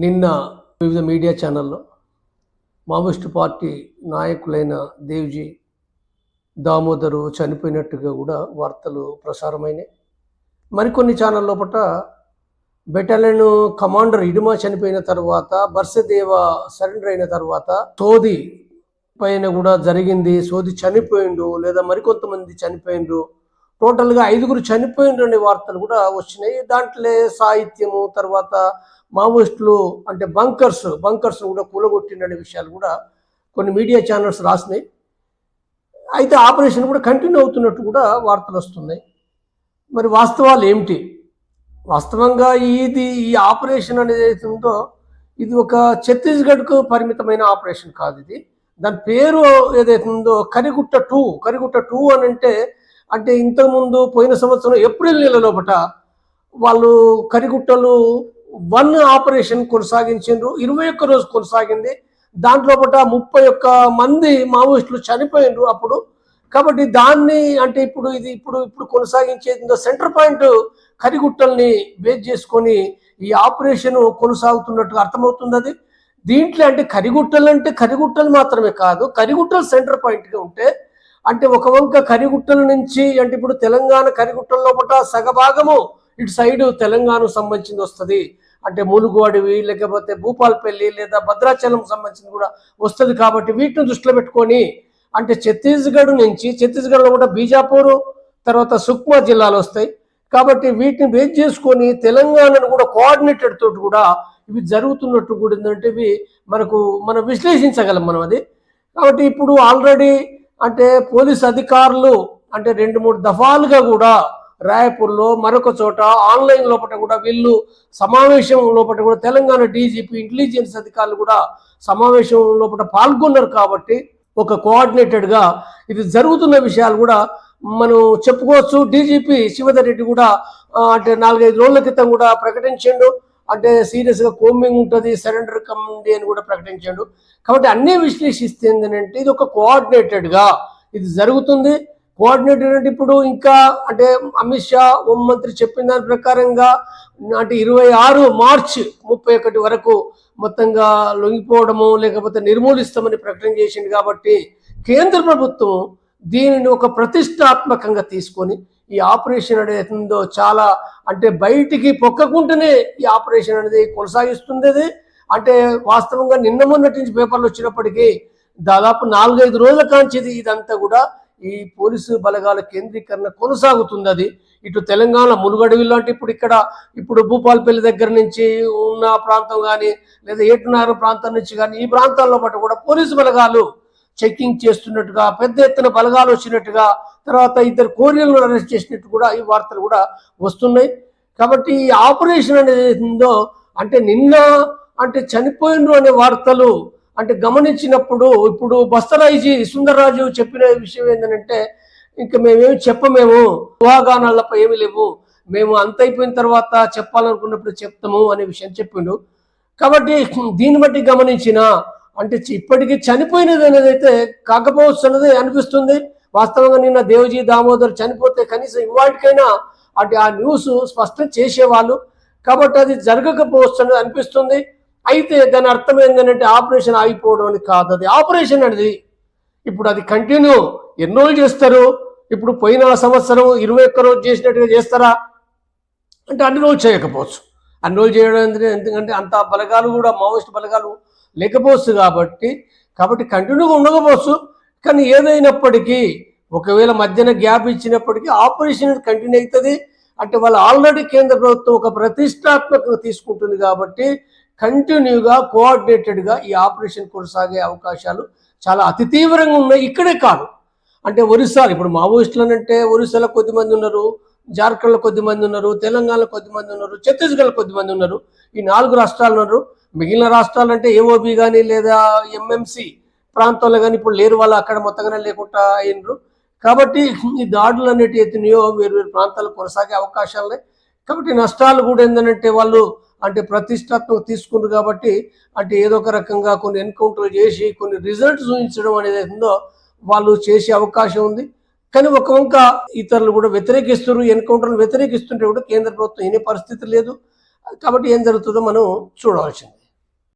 నిన్న వివిధ మీడియా ఛానల్లో మావోయిస్టు పార్టీ నాయకులైన దేవ్జీ దామోదరు చనిపోయినట్టుగా కూడా వార్తలు ప్రసారమైనాయి. మరికొన్ని ఛానల్ లోపట బెటాలియన్ కమాండర్ ఇడుమా చనిపోయిన తర్వాత బర్సదేవ సరెండర్ అయిన తర్వాత సోది పైన కూడా జరిగింది, సోది చనిపోయిండు లేదా మరికొంతమంది చనిపోయిండ్రు, టోటల్గా 5 చనిపోయిండ్రు అనే వార్తలు కూడా వచ్చినాయి. దాంట్లో సాహిత్యము తర్వాత మావోయిస్టులు అంటే బంకర్స్ కూడా కూలగొట్టిండనే విషయాలు కూడా కొన్ని మీడియా ఛానల్స్ రాసినాయి. అయితే ఆపరేషన్ కూడా కంటిన్యూ అవుతున్నట్టు కూడా వార్తలు వస్తున్నాయి. మరి వాస్తవాలు ఏమిటి? వాస్తవంగా ఈ ఆపరేషన్ అనేది ఏదైతే ఉందో ఇది ఒక ఛత్తీస్గఢ్కు పరిమితమైన ఆపరేషన్ కాదు. ఇది దాని పేరు ఏదైతే ఉందో కరిగుట్ట 2 అని అంటే ఇంతకుముందు పోయిన సంవత్సరం ఏప్రిల్ నెల లోపట వాళ్ళు కరిగుట్టలు 1 ఆపరేషన్ కొనసాగించారు. 21 రోజు కొనసాగింది. దాంట్లోపట 31 మంది మావోయిస్టులు చనిపోయినారు అప్పుడు. కాబట్టి దాన్ని అంటే ఇప్పుడు కొనసాగించేది సెంటర్ పాయింట్ కరిగుట్టల్ని బేస్ చేసుకొని ఈ ఆపరేషన్ కొనసాగుతున్నట్టుగా అర్థమవుతుంది. అది దీంట్లో అంటే కరిగుట్టలు మాత్రమే కాదు, కరిగుట్టలు సెంటర్ పాయింట్గా ఉంటే అంటే ఒక వంక కరిగుట్టల నుంచి అంటే ఇప్పుడు తెలంగాణ కరిగుట్టల లోపల సగభాగము ఇటు సైడు తెలంగాణకు సంబంధించింది వస్తుంది. అంటే ములుగు అడవి లేకపోతే భూపాలపల్లి లేదా భద్రాచలం సంబంధించింది కూడా వస్తుంది. కాబట్టి వీటిని దృష్టిలో పెట్టుకొని అంటే ఛత్తీస్గఢ్లో కూడా బీజాపూర్ తర్వాత సుక్మా జిల్లాలు వస్తాయి. కాబట్టి వీటిని బేస్ చేసుకొని తెలంగాణను కూడా కోఆర్డినేటెడ్ తోటి కూడా ఇవి జరుగుతున్నట్టు కూడా ఏంటంటే ఇవి మనం విశ్లేషించగలం మనం అది. కాబట్టి ఇప్పుడు ఆల్రెడీ అంటే పోలీస్ అధికారులు అంటే 2-3 దఫాలుగా కూడా రాయపూర్లో మరొక చోట ఆన్లైన్ లోపల కూడా వీళ్ళు సమావేశం లోపల కూడా తెలంగాణ డీజీపీ ఇంటెలిజెన్స్ అధికారులు కూడా సమావేశం లోపల పాల్గొన్నారు. కాబట్టి ఒక కోఆర్డినేటెడ్గా ఇది జరుగుతున్న విషయాలు కూడా మనం చెప్పుకోవచ్చు. డీజీపీ శివధర్ రెడ్డి కూడా అంటే 4-5 రోజుల క్రితం కూడా ప్రకటించాడు. అంటే సీరియస్గా కోమింగ్ ఉంటుంది, సరెండర్ కమ్మండి అని కూడా ప్రకటించాడు. కాబట్టి అన్నీ విశ్లేషిస్తే ఏంటంటే ఇది ఒక కోఆర్డినేటెడ్గా ఇది జరుగుతుంది. కోఆర్డినేటెడ్ అంటే ఇప్పుడు ఇంకా అంటే అమిత్ షా హోంమంత్రి చెప్పిన దాని ప్రకారంగా అంటే 26 మార్చి 31 వరకు మొత్తంగా లొంగిపోవడము లేకపోతే నిర్మూలిస్తామని ప్రకటన చేసింది. కాబట్టి కేంద్ర ప్రభుత్వం దీనిని ఒక ప్రతిష్టాత్మకంగా తీసుకొని ఈ ఆపరేషన్ అనేది ఉందో చాలా అంటే బయటికి పొక్కకుంటేనే ఈ ఆపరేషన్ అనేది కొనసాగిస్తుంది. అది అంటే వాస్తవంగా నిన్న మొన్నటి నుంచి పేపర్లు వచ్చినప్పటికీ దాదాపు 4-5 రోజుల కాంచి ఇదంతా కూడా ఈ పోలీసు బలగాల కేంద్రీకరణ కొనసాగుతుంది. అది ఇటు తెలంగాణ ములుగడవిలో అంటే ఇప్పుడు భూపాలపల్లి దగ్గర నుంచి ఉన్న ప్రాంతం కానీ లేదా ఏటునారు ప్రాంతం నుంచి కానీ ఈ ప్రాంతాల్లో పాటు కూడా పోలీసు బలగాలు చెక్కింగ్ చేస్తున్నట్టుగా పెద్ద ఎత్తున బలగాలు వచ్చినట్టుగా తర్వాత 2 కొరియన్లను అరెస్ట్ చేసినట్టు కూడా ఈ వార్తలు కూడా వస్తున్నాయి. కాబట్టి ఈ ఆపరేషన్ అనేది ఉందో అంటే నిన్న అంటే చనిపోయినరు అనే వార్తలు అంటే గమనించినప్పుడు ఇప్పుడు బస్తర్ ఐజీ సుందర్రాజు చెప్పిన విషయం ఏంటంటే ఇంకా మేమేమి చెప్పమేము ఊహాగానాలపై ఏమి లేవు, మేము అంత అయిపోయిన తర్వాత చెప్పాలనుకున్నప్పుడు చెప్తాము అనే విషయం చెప్పిండు. కాబట్టి దీన్ని బట్టి గమనించిన అంటే ఇప్పటికీ చనిపోయినది అనేది అయితే కాకపోవచ్చు అన్నది అనిపిస్తుంది. వాస్తవంగా నిన్న దేవ్జీ దామోదర్ చనిపోతే కనీసం ఇవాటికైనా అంటే ఆ న్యూస్ స్పష్టం చేసేవాళ్ళు. కాబట్టి అది జరగకపోవచ్చు అనేది అనిపిస్తుంది. అయితే దాని అర్థం ఏంటంటే ఆపరేషన్ ఆగిపోవడం అని కాదు. అది ఆపరేషన్ అనేది ఇప్పుడు అది కంటిన్యూ ఎన్ని రోజులు చేస్తారు? ఇప్పుడు పోయిన సంవత్సరం 21 రోజు చేసినట్టుగా చేస్తారా అంటే అన్ని రోజులు చేయకపోవచ్చు. అన్ని రోజులు చేయడం ఎందుకంటే అంత బలగాలు కూడా మావోయిస్ట్ బలగాలు లేకపోవచ్చు. కాబట్టి కంటిన్యూగా ఉండకపోవచ్చు. కానీ ఏదైనప్పటికీ ఒకవేళ మధ్యన గ్యాప్ ఇచ్చినప్పటికీ ఆపరేషన్ కంటిన్యూ అవుతుంది. అంటే వాళ్ళు ఆల్రెడీ కేంద్ర ప్రభుత్వం ఒక ప్రతిష్టాత్మకంగా తీసుకుంటుంది. కాబట్టి కంటిన్యూగా కోఆర్డినేటెడ్గా ఈ ఆపరేషన్ కొనసాగే అవకాశాలు చాలా అతి తీవ్రంగా ఉన్నాయి. ఇక్కడే కాదు అంటే ఒరిస్సాలో ఇప్పుడు మావోయిస్టులు అంటే ఒరిస్సాలో కొద్దిమంది ఉన్నారు, జార్ఖండ్లో కొద్దిమంది ఉన్నారు, తెలంగాణలో కొద్దిమంది ఉన్నారు, ఛత్తీస్గఢ్లో కొద్దిమంది ఉన్నారు. ఈ 4 రాష్ట్రాలు ఉన్నారు. మిగిలిన రాష్ట్రాలు అంటే ఏఓబి కానీ లేదా ఎంఎంసి ప్రాంతాల్లో కానీ ఇప్పుడు లేరు, వాళ్ళు అక్కడ మొత్తంగానే లేకుండా అయినరు. కాబట్టి ఈ దాడులు అనేటివి ఎత్తున్నాయో వేరు ప్రాంతాలు కొనసాగే అవకాశాలు ఉన్నాయి. కాబట్టి నష్టాలు కూడా ఏంటంటే వాళ్ళు అంటే ప్రతిష్టాత్మక తీసుకున్నారు. కాబట్టి అంటే ఏదో ఒక రకంగా కొన్ని ఎన్కౌంటర్లు చేసి కొన్ని రిజల్ట్స్ చూపించడం అనేది ఉందో వాళ్ళు చేసే అవకాశం ఉంది. కానీ ఒక వంక ఇతరులు కూడా వ్యతిరేకిస్తున్నారు, ఎన్కౌంటర్లు వ్యతిరేకిస్తుంటే కూడా కేంద్ర ప్రభుత్వం వినే పరిస్థితి లేదు. కాబట్టి ఏం జరుగుతుందో మనం చూడవలసింది.